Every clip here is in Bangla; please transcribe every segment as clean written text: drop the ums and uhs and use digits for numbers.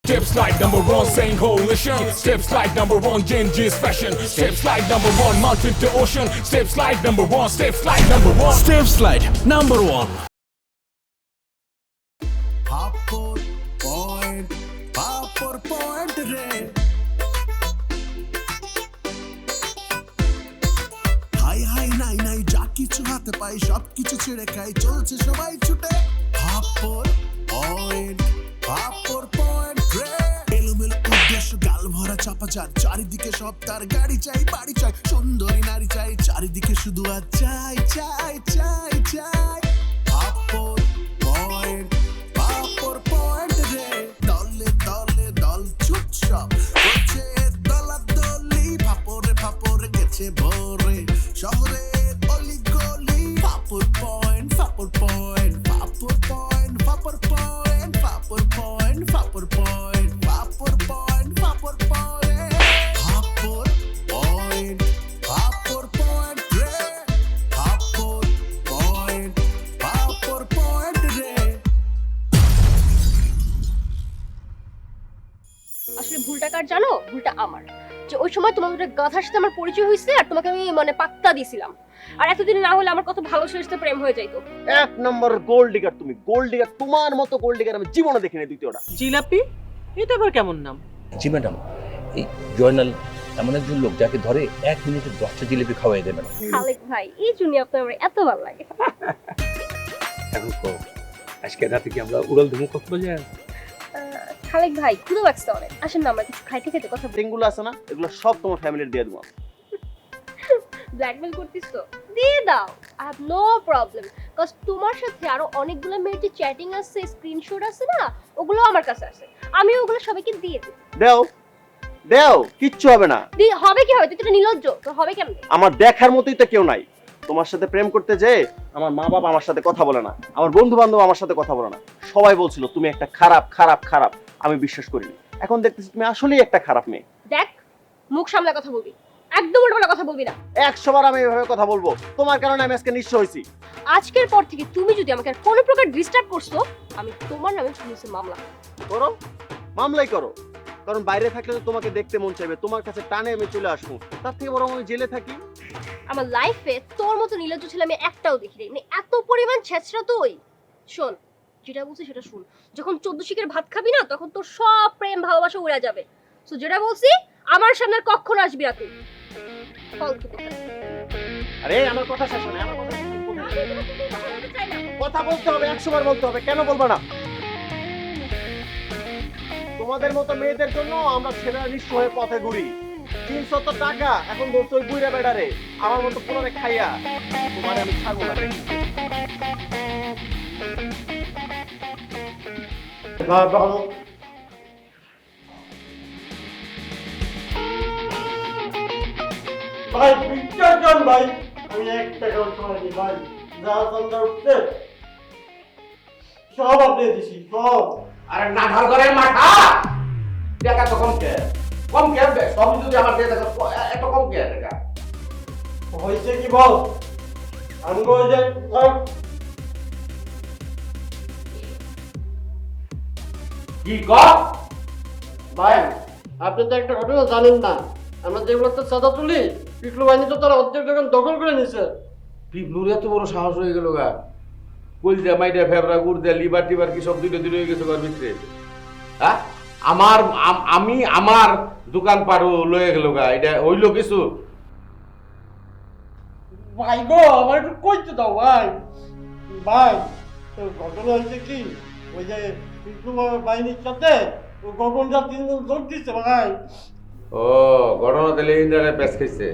Step slide number one, saying coalition. Step slide number one, Genji's fashion. Step slide number one, mountain to ocean. Step slide number one, step slide number one. Step slide number 1. Papur point re. High নাই যা কিছু হাতে পাই সব কিছু ছেড়ে খাই চলছে সবাই ছুটে পাপড় পয়েন্ট রে এলোমেলো উদ্দেশ্য গাল ভরা চাপাচার চারিদিকে সব তার গাড়ি চাই বাড়ি চাই সুন্দরী নারী চাই চারিদিকে শুধু আর চাই পাপড় পয়েন্ট রে দলে দল ছুট সব করছে দলাদলি ফাপড়ে গেছে ভরে শহরে অলি গলি পাপড় পয়েন্ট আসলে ভুলটা কার জানো? ভুলটা আমার, যে ওই সময় তোমাদের গাধার সাথে আমার পরিচয় হয়েছে আর তোমাকে আমি পাত্তা দিয়েছিলাম। আর এতদিন না হলে আমার কত ভালো শেষতে প্রেম হয়ে যাইতো। এক নম্বর গোল্ড ডিগার তুমি, গোল্ড ডিগার, তোমার মতো গোল্ড ডিগার আমি জীবনে দেখিনি। দ্বিতীয়টা জিলাপি, এটা আবার কেমন নাম? জি ম্যাডাম, এই জয়নাল এমন একজন লোক যাকে ধরে 1 মিনিটে 10টা জিলিপি খাওয়াই দেবেন। খালেক ভাই, এই জন্য আপনার আমার এত ভালো লাগে। এখন তো আজকে রাতে কি আমরা উড়াল ধুমু কক্সবাজার? খালেক ভাই, ক্ষুধা লাগছে অনেক, আসেন না আমরা কিছু খাইতে কথা বলি। রিংগুলো আছে না, এগুলো সব তোমার ফ্যামিলির দিয়ে দেবো। ব্ল্যাকমেল করতিস তো? দিয়ে দাও, I have no problem. Cause তোমার সাথে আরো অনেকগুলো মেয়ের যে চ্যাটিং আছে, স্ক্রিনশট আছে না, ওগুলো আমার কাছে আছে। আমি ওগুলো সবাইকে দিয়ে দিই। দেও, কিচ্ছু হবে না। হবে কি হবে? তুই তো নির্লজ্জ, তো হবে কেমনে? আমার দেখার মতোই তো কেউ নাই। তোমার সাথে প্রেম করতে যেয়ে আমার মা বাবা আমার সাথে কথা বলে না, আমার বন্ধু বান্ধব আমার সাথে কথা বলে না। সবাই বলছিল তুমি একটা খারাপ। আমি বিশ্বাস করিনি। এখন দেখতেছি তুমি আসলেই একটা খারাপ মেয়ে। দেখ, মুখ সামলে কথা বলবি, একদম উল্টোপাল্টা কথা বলবি না। 100 বার আমি এভাবে কথা বলবো? তোমার কারণে আমি আজকে নিঃস্ব হয়েছি। আজকের পর থেকে তুমি যদি আমাকে আর কোনো প্রকার ডিস্টার্ব করছো, আমি তোমার নামে পুলিশে মামলা করো, মামলাই করো। কারণ বাইরে থাকলে তো তোমাকে দেখতে মন চাইবে, তোমার কাছে টানে আমি চলে আসবো। তার থেকে বরং আমি জেলে থাকি। আমার লাইফে তোর মতো নির্লজ্জ ছেলে আমি একটাও দেখিনি। মানে এত পরিমাণ ছেঁচড়া তুই। শোন, যেটা বলছি সেটা শুন। যখন 14 শিকের ভাত খাবি না, তখন তোর সব প্রেম ভালোবাসা উড়ে যাবে। সো যেটা বলছি, আমার সামনে আর কখনো আসবি না তুই। আরে আমার কথা শেষ হয় না, আমার কথা বলতে হবে, 100 বার বলতে হবে। কেন বলবো না? তোমাদের মতো মেয়েদের জন্য আমরা ছেলেরা নিঃস্ব হয়ে পথে ঘুরি। 300 টাকা এখন বলছো ওই বুইরা বেড়ারে আমার মতো পুনরে খাইয়া। তোমার আমি ছাড়বো না। ভাই বিজ্ঞান ভাই, আমি 1 টাকাও খাইনি ভাই। যা চান্দা উঠছে সব আপনি দিছি, সব। আরে না ঢাল করে মাথা টাকা তো কম কে সব যদি আমার দিয়ে টাকা এত কম কে টাকা হয়েছে কি বল? আমি যে কি কর ভাই, আপনি তো একটা ঘটনা জানেন না। আমরা যেগুলো তো চাঁদা তুলি, পিকলু বাহিনী তো তারা অর্ধেক দোকান দখল করে নিছে। পিপলুর এত বড় সাহস হয়ে গেল গা? কলজা মাইটা ফেবরা গুড় দে লিভার টিভার কি সব দুটো হয়ে গেছে ঘর ভিতরে। হ্যাঁ, আমি আমার দোকান পারো লয়ে গেল গা, এটা হইলো কিছু? ভাই গো, আমার একটু কইতে দাও ভাই। ভাই, তো ঘটনা হয়েছে কি, ওই যে পিকলু বাহিনীর সাথে গগনটা 3 জন যোগ দিচ্ছে ভাই। ও ঘটনা তাহলে ইন্দ্রারে প্যাচ খাইছে।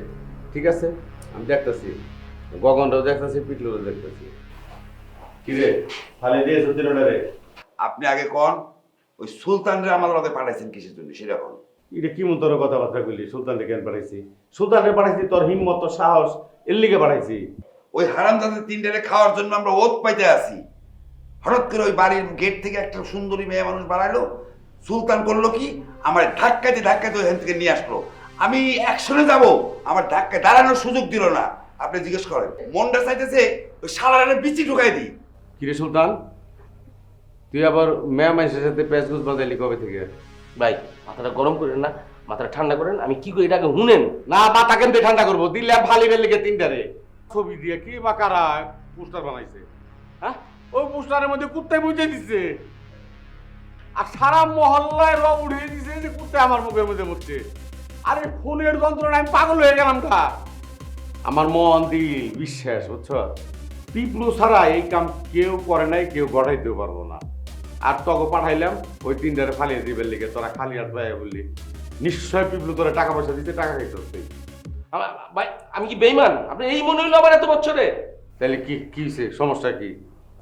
ঠিক আছে, আমি দেখতেছি, গগনটাও দেখতেছি, পিটলুরও দেখতেছি। কি রে খালি দিয়েছ দিনটারে? আপনি আগে কোন ওই সুলতানরে আমার লগে পাঠাইছেন কিসের জন্য সেটা কোন? এটা কি মন্তর কথাবার্তা কইলি? সুলতানরে কেন পাঠাইছি? সুলতানরে পাঠাইছি তোর হিম্মত, তোর সাহস এর লিগে পাঠাইছি। ওই হারামজাদা তিনটারে খাওয়ার জন্য আমরা ওত পাইতে আছি। হঠাৎ করে ওই বাড়ির গেট থেকে একটা সুন্দরী মেয়ে মানুষ বাড়াইলো। সুলতান করলো কি, আমার ধাক্কাতে ওইখান থেকে নিয়ে আসলো। আমি অ্যাকশনে যাব, আমার ধাক্কায় দাঁড়ানোর সুযোগ দিল না। আপনি জিজ্ঞেস করেন, মনটা চাইতেছে ওই শালারে বিচি ঢুকাই দিই। কিরে সুলতান, তুই আবার মেয়া মাইসের সাথে প্যাচ গুজ বাজাইলি কবে থেকে? ভাই মাথাটা গরম করেন না, মাথাটা ঠান্ডা করেন। আমি কি করি এটাকে শুনেন না, মাথা কেন ঠান্ডা করবো? দিলে ভালি বের লেগে তিনটারে ছবি দিয়ে কি বা কারা পোস্টার বানাইছে? হ্যাঁ, ওই পোস্টারের মধ্যে কুত্তায় বুঝে দিচ্ছে, আর সারা মহল্লায় রং উঠিয়ে দিচ্ছে যে কুত্তায় আমার মুখের মধ্যে মরছে। আরে ফোনের যন্ত্রণা আমি পাগল হয়ে গেলাম কা। আমার মন দিল বিশ্বাস, বুঝছো, পিপলু ছাড়া এই কাম কেউ করে নাই, কেউ গড়াইতেও পারবো না। আর তোকে পাঠাইলাম ওই তিনটারে ফালিয়ে দিবেন লিখে, তোরা খালি হাত পাইয়া বললি নিশ্চয় পিপলু তোরা টাকা পয়সা দিতে, টাকা খাইতে ভাই। আমি কি বেইমান? আপনি এই মনে হইলো আমার এত বছরে? তাহলে কি কি হয়েছে, সমস্যা কি?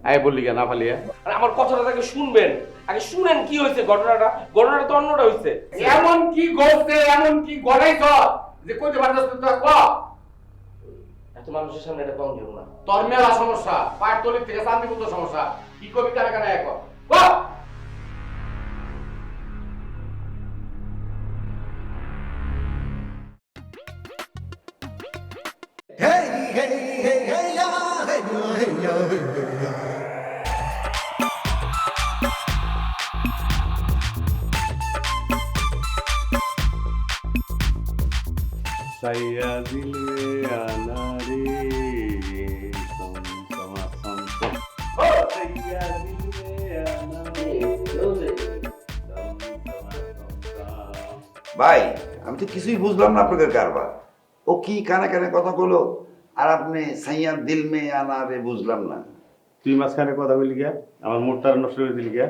আয় বললি কেন না ফালিয়া? আমার কথাটা আগে শুনবেন, আগে শুনেন কি হয়েছে ঘটনাটা। ঘটনাটা তো অন্যটা হয়েছে। এমন কি ঘটছে, এমন কি গড়াইছ যে কইতে পারছিস না? ক এত মানুষের সামনে এটা কম দেব না। তোর মেলা সমস্যা, পায়ের তলির থেকে শান্তিপূর্ণ সমস্যা। কি করবি কানে কানে এক সাইয়া দিলে আনারে সমসমা সমসম, ও সাইয়া দিলে আনারে সমসমা সমসম। ভাই আমি তো কিছুই বুঝলাম না আপনাদের কারবার। ও কি কানে কানে কথা বলো, আর আপনি সাইয়া দিল মে আনা রে বুঝলাম না। তুই মাঝখানে কথা বলি গিয়া, আমার মুডটা নষ্ট করে দিলি গিয়া।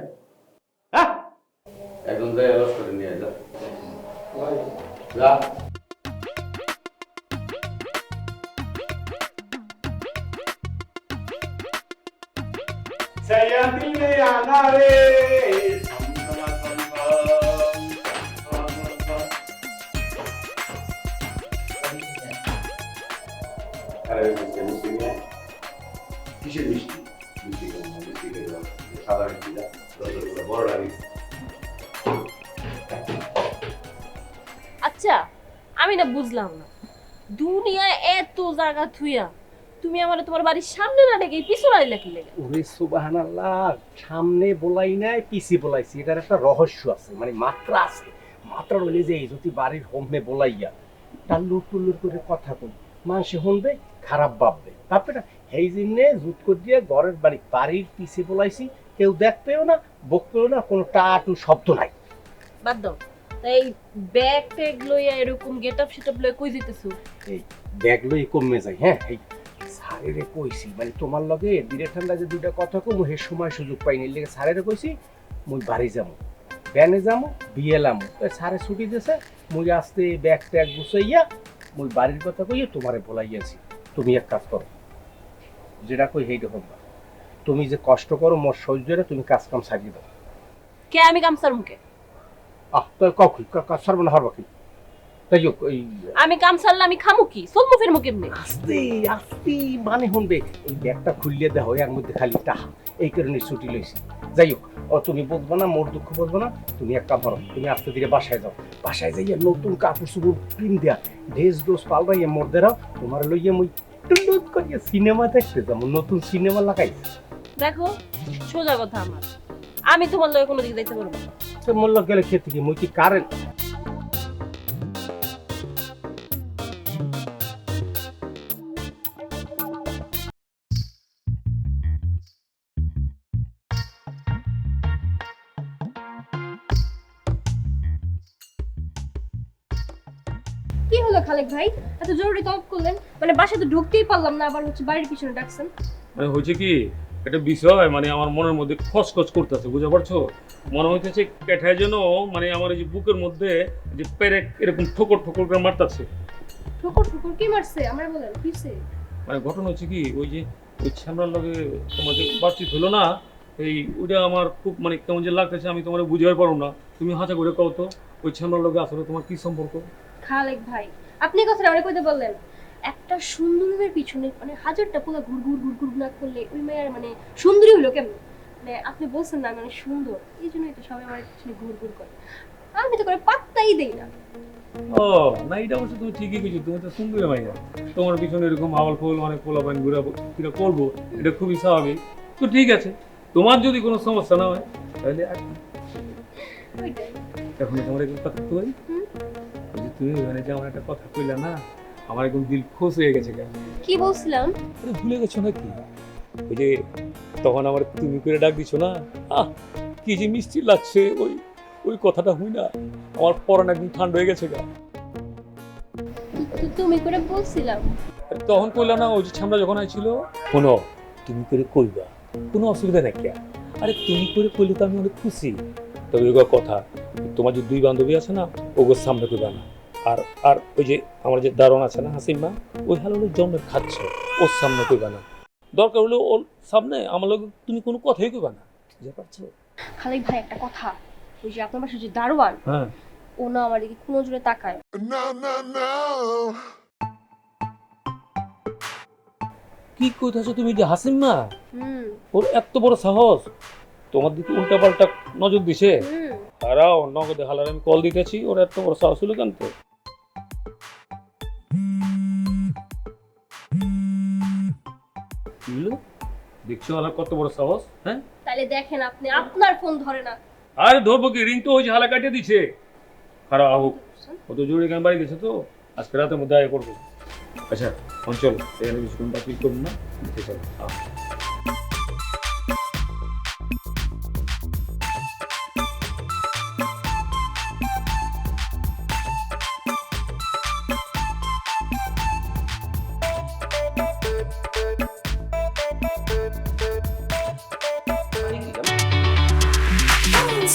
এখন যাই লস করে নিয়ে যা যা। সাইয়া দিল মে আনা রে সমসমা সমসম। আরে মিষ্টি মিষ্টি নিয়ে কিসের মিষ্টি? মিষ্টি কেন মিষ্টি খেয়ে সাদা মিষ্টি যা রসগোল্লা বড় লাগি। আচ্ছা আমি না বুঝলাম না, দুনিয়ায় এত জায়গা থুইয়া তুমি আমার তোমার বাড়ির সামনে না ডেকে পিছনে আইলা কি লাগে? ওরে সুবহানাল্লাহ, সামনে বলাই নাই পিছি বলাইছি, এটার একটা রহস্য আছে, মানে মাত্রা আছে। মাত্রা হলে যে যদি বাড়ির হোমে বলাইয়া টাল্লুর টুল্লুর করে কথা কই, মানুষে শুনবে, খারাপ ভাববে, ভাববে না? এই জন্যে জুত করে দিয়ে ঘরের বাড়ির পিছে বলাইছি, কেউ দেখবেও না, বকবেও না, কোনো টাটু শব্দ নাই। বাদ দাও, তাই ব্যাগ ট্যাগ লইয়া এরকম গেট আপ সেট আপ লইয়া কই দিতেছো? এই ব্যাগ লই কমে যায়। হ্যাঁ, এই স্যারেরে কইছি, মানে তোমার লগে দিনে ঠান্ডা যে দুইটা কথা কমু হে সময় সুযোগ পাইনি, লেগে স্যারেরে কইছি মুই বাড়ি যাবো, ব্যানে যাবো, বিয়েলামো। স্যারে ছুটি দিয়েছে, মুই আসতে ব্যাগ ট্যাগ গুছাইয়া মুই বাড়ির কথা কইয়া তোমারে বলাইয়াছি। তুমি এক কাজ করো, যেটা কই সেইটা হবে। তুমি যে কষ্ট করো মোর সহ্যরে, তুমি কাজ কাম সারিয়ে দাও। কে আমি কামসার মুখে? তো কখন কাজ সারবো না হরবা কি? তাই হোক, ওই আমি কাম সারলে আমি খামু কি? চলমু ফিরমু কেমনে? আস্তে আস্তে মানে শুনবে, এই ব্যাগটা খুললিয়ে দেওয়া এর মধ্যে খালি টাহা, এই কারণে ছুটি লইছি। যাই হোক, ও তুমি বুঝবো না, মোর দুঃখ বুঝবো না। তুমি এক কাম করো, তুমি আস্তে ধীরে বাসায় যাও, বাসায় যাইয়া নতুন কাপড় চুপড় কিন দেয়া, ড্রেস ড্রেস পাল্টাইয়া মোর দেরাও, তোমার লইয়া মুই টুলুট করিয়া সিনেমা দেখতে যাবো, নতুন সিনেমা লাগাই। দেখো সোজা কথা, আমার আমি তোমার লগে কোনো দিকে যাইতে পারবো না। মোর লগ গেলে খেতে কি মুই কি কারেন্ট? কি হলো খালেক ভাই, এত জরুরি তলব করলেন? মানে বাসায় তো ঢুকতেই পারলাম না, আবার হচ্ছে বাড়ির পিছনে ডাকছেন। মানে হয়েছে কি, একটা বিষয় মানে আমার মনের মধ্যে খচখচ করতেছে, বুঝতে পারছো? মনে হইতেছে কেঠায় যেন মানে আমার এই যে বুকের মধ্যে যে পেরেক এরকম ঠোকর ঠোকর করে মারতাছে। ঠোকর ঠোকর কি মারছে আমার বলেন, কিসে? মানে ঘটনা হচ্ছে কি, ওই যে ওই শ্যামলার লগে তোমাদের বাতচিত হলো না, এই ওইটা আমার খুব মানে কেমন যে লাগতেছে, আমি তোমার বুঝাই পারো না। তুমি হাঁচা করে কও তো, ওই শ্যামলার লগে আসলে তোমার কি সম্পর্ক? খালেক ভাই আপনি কথাটা আমার কইতে বললেন, একটা সুন্দরীর পিছনে মানে হাজারটা পোলা ঘুর ঘুর ঘুর ঘুর না করলে ওই মেয়ের মানে সুন্দরী হলো কেমন? মানে আপনি বলছেন না মানে সুন্দর, এই জন্যই তো সবাই আমার পিছনে ঘুর ঘুর করে, আমি তো করে পাত্তাই দেই না। ও না, এটা অবশ্য তুমি ঠিকই কিছু, তুমি তো সুন্দরী মাইয়া, তোমার পিছনে এরকম আওয়াল ফল মানে পোলা পাইন ঘুরা ফিরা করবো, এটা খুবই স্বাভাবিক। তো ঠিক আছে, তোমার যদি কোনো সমস্যা না হয় তাহলে ওইটাই এখন তোমার একদম কথা কই ওই যে তুমি মানে যে আমার একটা কথা কইলা না আমার একদম দিল খুশ হয়ে গেছে গা। কি বলছিলাম? আরে ভুলে গেছো নাকি ওই যে তখন আমার তুমি করে ডাক দিছো না কি যে মিষ্টি লাগছে ওই ওই কথাটা হই না আমার পরাণ একদম ঠান্ডা হয়ে গেছে গা। তুমি করে বলছিলাম। আরে তখন কইলা না ওই যে ছামড়া যখন আইছিল শোনো তুমি করে কইবা কোনো অসুবিধা নাই কে। আরে তুমি করে কইলে তো আমি অনেক খুশি। তবে ওই কথা তোমার যে দুই বান্ধবী আছে না ওগুলোর সামনে কইবা না। আর আর ওই যে আমার যে দারোয়ান আছে না হাসিমা ওই হাল হলো জন্মের খাচ্ছ ওর সামনে কইবা না। দরকার হলো ওর সামনে আমার লোক তুমি কোনো কথাই কইবা না। বুঝতে পারছো? খালিক ভাই একটা কথা, ওই যে আপনার বাসার যে দারোয়ান হ্যাঁ ও না আমার দিকে কোনো জোরে তাকায়। কি কইতাছো তুমি যে হাসিমা হুম ওর এত বড় সাহস তোমার দিকে উল্টা পাল্টা নজর দিছে। হুম আরাও নগদে হালার আমি কল দিতেছি ওর এত বড় সাহস হলো কেন তো? দেখছো হালার কত বড় সাহস? হ্যাঁ তাহলে দেখেন আপনি আপনার ফোন ধরে না। আরে ধরবো কি রিং তো ওই যে হালা কাটিয়ে দিছে। খারাপ হোক ও তো জরুরি গান বাড়ি গেছে তো আজকে রাতের মধ্যে আয় করবো। আচ্ছা অঞ্চল এখানে কিছুক্ষণ বাকি করুন না দেখে চলো।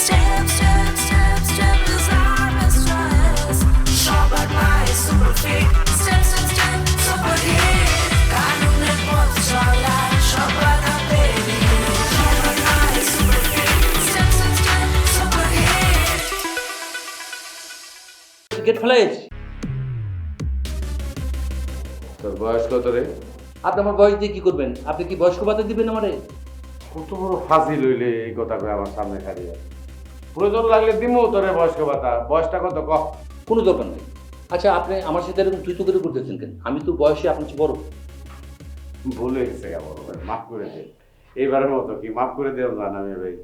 Step, step, step, step, designer stress. Shop at my super fit. Step, step, step, super hit. Kanune pochola, shop at a baby. Shop at my super fit. Step, step, step, super hit. গেট ফ্লাইজ তোর বয়স কত রে? আপনি আমার বয়স দিয়ে কি করবেন? আপনি কি বয়স্ক ভাতা দিবেন আমারে? কত বড় ফাঁসি লইলে এই কথা কয়ে আমার সামনে খালি আছে। প্রয়োজন লাগলে দিমু তোরে বয়স্ক ভাতা। বয়সটা কত ক? কোনো দরকার নেই। আচ্ছা আপনি আমার সাথে এরকম তুই তো করে করতেছেন কেন? আমি তো বয়সে আপনার চেয়ে বড়। ভুল হয়ে গেছে বড় ভাই, মাফ করে দে। এইবারের মতো কি মাফ করে দেও জান আমি ভাই।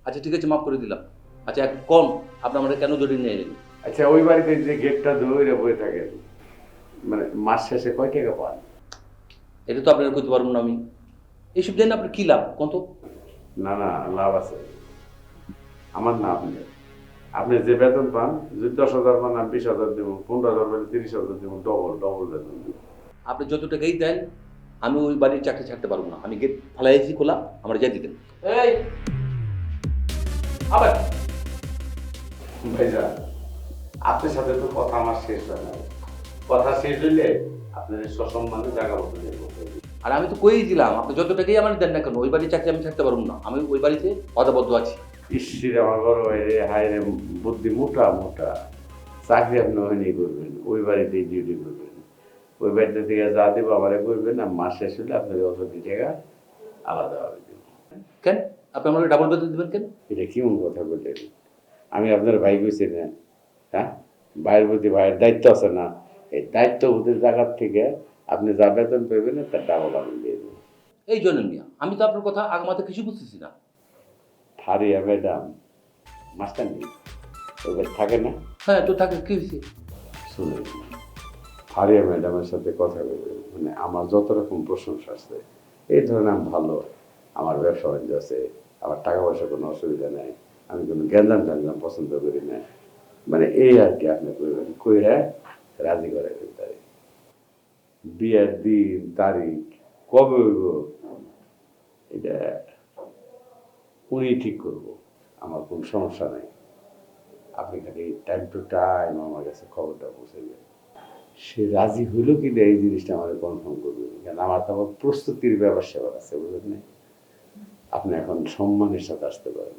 আচ্ছা ঠিক আছে মাফ করে দিলাম। আচ্ছা এক কম আপনি আমাকে কেন জড়িয়ে নিয়ে এলেন? আচ্ছা ওই বাড়িতে যে গেটটা ধরে বয়ে থাকে মানে মাস শেষে কয় টাকা পান? এটা তো আপনার করতে পারবো না আমি। এইসব জানেন আপনার কি লাভ কত? না না লাভ আছে আমার, না আপনি আপনি যে বেতন পান যদি 10,000 পান আমি 20,000 দেবো, 15,000 পান 30,000 দেবো, ডবল ডবল বেতন দেবো। আপনি যত টাকাই দেন আমি ওই বাড়ির চাকরি ছাড়তে পারবো না। আমি গেট ফেলাইছি খোলা আমার যাই দিতেন। এই আবার ভাইজা আপনার সাথে তো কথা আমার শেষ হয় না। কথা শেষ হইলে আপনার সসম্মানে জায়গা মতো দেবো। আর আমি তো কইই দিলাম আপনি যত টাকাই আমার দেন না কেন ওই বাড়ির চাকরি আমি ছাড়তে পারবো না। আমি ওই বাড়িতে অদাবদ্ধ আছি। ইসির আমার বড় ভাই রে, হায় রে, বুদ্ধি মোটা মোটা। চাকরি আপনি ওখানেই করবেন, ওই বাড়িতেই ডিউটি করবেন। ওই বাড়িতে থেকে যা দেবো আমারে করবেন, আর মাস শেষ হলে আপনাকে অত টাকা আলাদাভাবে দেবো। কেন আপনি আমাকে ডাবল বেতন দেবেন কেন? এটা কেমন কথা বললেন? আমি আপনার ভাই কইছি না, হ্যাঁ? ভাইয়ের প্রতি ভাইয়ের দায়িত্ব আছে না? এই দায়িত্ববোধের জায়গার থেকে আপনি যা বেতন পাবেন তার ডাবল আমি দিয়ে দেবো। এই জন্য মিয়া আমি তো আপনার কথা আগমাতে কিছু বুঝতেছি না। ফারিয়া ম্যাডাম মাস্টার নেই ওদের থাকে না? হ্যাঁ তো থাকে কি হয়েছে? শুনে ফারিয়া ম্যাডামের সাথে কথা বলবে মানে আমার যত রকম প্রশংসা আছে এই ধরনের আমি ভালো, আমার ব্যবসা বাণিজ্য আছে, আমার টাকা পয়সার কোনো অসুবিধা নেই, আমি কোনো গ্যাঞ্জাম ট্যাঞ্জাম পছন্দ করি না, মানে এই আর কি আপনি করবেন কইরা রাজি করে তাই। বিয়ের দিন তারিখ কবে হইব এটা উনি ঠিক করব, আমার কোনো সমস্যা নেই। আপনি খালি টাইম টু টাইম আমার কাছে খবরটা পৌঁছে দেবেন। সে রাজি হইল কি না এই জিনিসটা আমাদের কনফার্ম করবেন, কারণ আমার তো আবার প্রস্তুতির ব্যাপার সেবার আছে বুঝলেন না। আপনি এখন সম্মানের সাথে আসতে পারেন।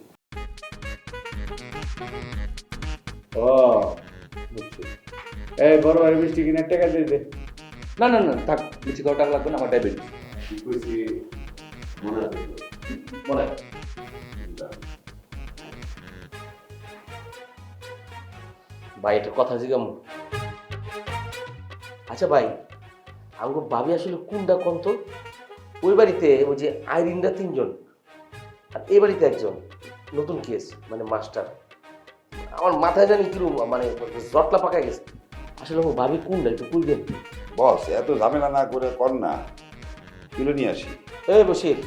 ও বুঝছি। এই বড় ভাই মিষ্টি কিনে টাকা দিয়ে দে। না না না থাক বেশি টাকা লাগবে না আমার ডায়াবেটিস। কি কইছি মনে আছে? মনে আছে। ভাই একটা কথা জিজ্ঞাম। আচ্ছা ভাই আমাকে ভাবি আসলে কোনটা কোন তো? ওই বাড়িতে ওই যে আইরিনরা 3 জন আর এই বাড়িতে একজন নতুন কেস মানে মাস্টার, আমার মাথায় জানি কিরম মানে জটলা পাকায় গেছে। আসলে আমার ভাবি কোনটা একটু বুঝবেন? বস এত ঝামেলা না করে কর না, কিলো নিয়ে আসি। এই বসির,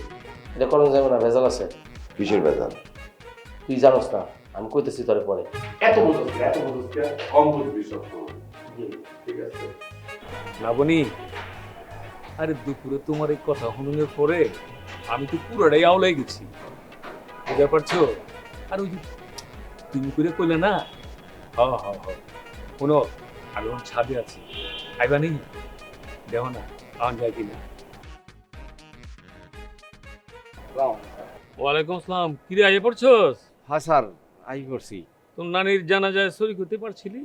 এটা করেন যাবে না, ভেজাল আছে। কিসের ভেজাল? তুই জানোস না, আমি কইতেছি তোরে পরে। এত বুঝছিস কম বুঝবি সব। ঠিক আছে লাবণী, আরে দুপুরে তোমার এই কথা শুনলে পরে আমি তো পুরোটাই আওলাই গেছি, বুঝতে পারছো? আর ওই যে তুমি করে কইলে না, শোনো আমি ওর ছাদে আছি, আইবা নেই? দেখো না আন যায় কিনা। ওয়ালাইকুম আসসালাম। কিরে আইয়ে পড়ছস? হ্যাঁ স্যার, আই করছি। তোর নানির জানাজায় শরীক হতে পারছিলি?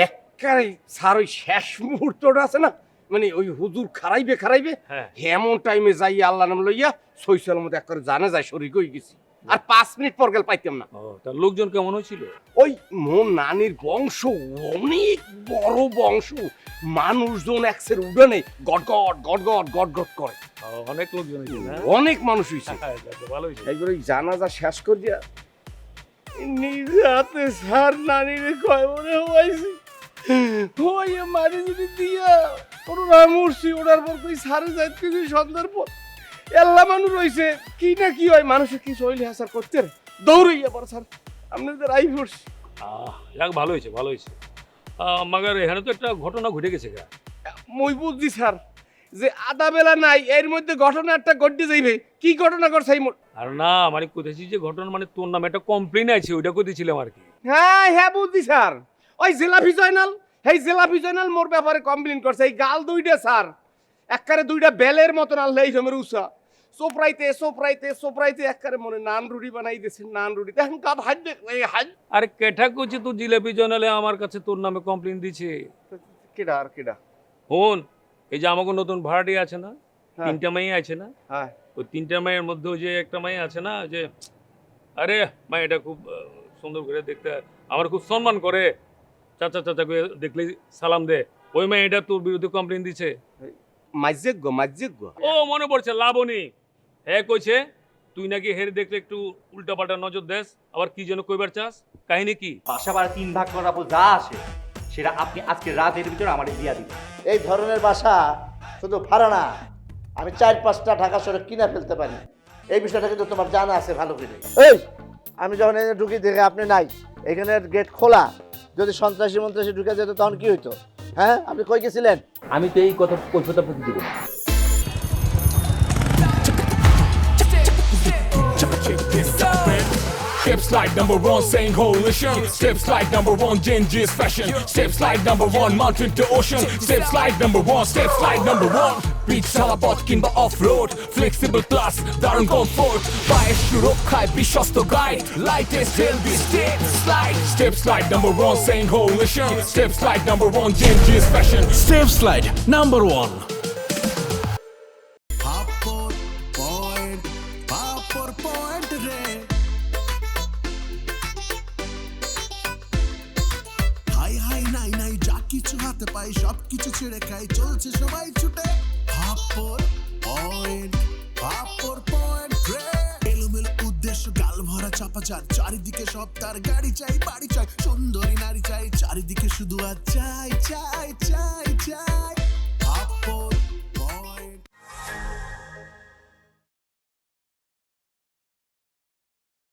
একবারে স্যার ওই শেষ মুহূর্তটা আছে না, মানে ওই হুজুর খারাইবে এমন টাইমে যাই আল্লাহ নাম লইয়া সৈসল মধ্যে এক করে জানা যায় শরীর হয়ে গেছি। আর 5 মিনিট পর গেল পাইতাম না। তার লোকজন কেমন হয়েছিল? ওই মোর নানির বংশ অনেক বড় বংশ, মানুষজন একসের উড়ানে গট গট গট গট গট গট করে। অনেক লোকজন হয়েছে না? অনেক মানুষ হয়েছে। ভালো হয়েছে। এইবার ওই জানাজা শেষ করিয়া নিজে হাতে স্যার নানির কয় মনে হয়েছে ওই মারি যদি দিয়া ওরা মরছি, ওটার পর কই সারে যাইতে কই সন্ধ্যার পর এল্লা মানুষ রইছে কি না কি হয় মানুষের কি শৈলী হাসার করতে দৌড়াইয়া পর স্যার আপনাদের আই পড়ছি। যাক ভালো হয়েছে, ভালো হয়েছে। মাগার এখানে তো একটা ঘটনা ঘটে গেছে গা। মই বুঝছি স্যার যে আধা বেলা নাই এর মধ্যে ঘটনা একটা ঘটে যাইবে। কি ঘটনা করছে? আর না মানে কোথাছি যে ঘটনা মানে তোর নামে একটা কমপ্লেন আছে, ওইটা কইতেছিলাম আর কি। হ্যাঁ বুঝছি স্যার, ওই জেলাপি জয়নাল, এই জেলাপি জয়নাল মোর ব্যাপারে কমপ্লেন করছে। এই গাল দুইটা স্যার একবারে দুইটা বেলের মতন আল্লাহ এই জমের উষা সোপরাইতে একবারে মনে নান রুটি বানাই দিয়েছে। নান রুটি দেখেন কাপ হাত আরে কেঠা কইছে তোর জিলাপি জয়নালে আমার কাছে তোর নামে কমপ্লেন দিছে। কেডা আর কেডা? হন এই যে আমাকে নতুন ভাড়াটি আছে না, 3টা মেয়ে আছে না, ওই 3টা মেয়ের মধ্যে ওই যে একটা মেয়ে আছে না, যে আরে মেয়েটা খুব সুন্দর করে দেখতে, আমার খুব সম্মান করে, চাচা চাচা করে দেখলে সালাম দে, ওই মেয়েটা তোর বিরুদ্ধে কমপ্লেন দিছে। মাজ্জেগ্য ও মনে পড়ছে, লাবণী। হ্যাঁ কইছে তুই নাকি হেরে দেখলে একটু উল্টাপাল্টা নজর দেস, আবার কি যেন কইবার চাস, কাহিনী কি? বাসা ভাড়া 3 ভাগ করাবো, যা আসে সেটা আপনি আজকে রাতের ভিতরে আমাদের দিয়া দিবেন। এই ধরনের বাসা শুধু ভাড়া না, আমি 4-5টা ঢাকা শহরে কিনা ফেলতে পারি। এই বিষয়টা কিন্তু তোমার জানা আছে ভালো করে। এই আমি যখন এখানে ঢুকি দেখে আপনি নাই, এখানে গেট খোলা, যদি সন্ত্রাসী মন্ত্রাসী ঢুকে যেত তখন কি হইতো? হ্যাঁ আপনি কই গেছিলেন? আমি তো এই কথা কৈফিয়ত আপনাকে দিব না। Step slide number 1, saying coalition. Step slide number 1, Genghis fashion. Step slide number 1, mountain to ocean. Step slide number 1, step slide number 1. Beach salabot কিংবা off-road, flexible class, দারুণ comfort. পায়ের সুরক্ষায় বিশ্বস্ত guide, lightest healthy step slide. Step slide number 1, saying coalition. Step slide number 1, Genghis fashion. Step slide number 1. কিছু হাতে পাই সব কিছু ছেড়ে খাই, চলছে সবাই ছুটে। পয়েন্ট এলোমেলো উদ্দেশ্য, গাল ভরা চাপাচার, চারিদিকে সব তার, গাড়ি চাই বাড়ি চাই, সুন্দরী নারী চাই, চারিদিকে শুধু আর চাই চাই চাই চাই।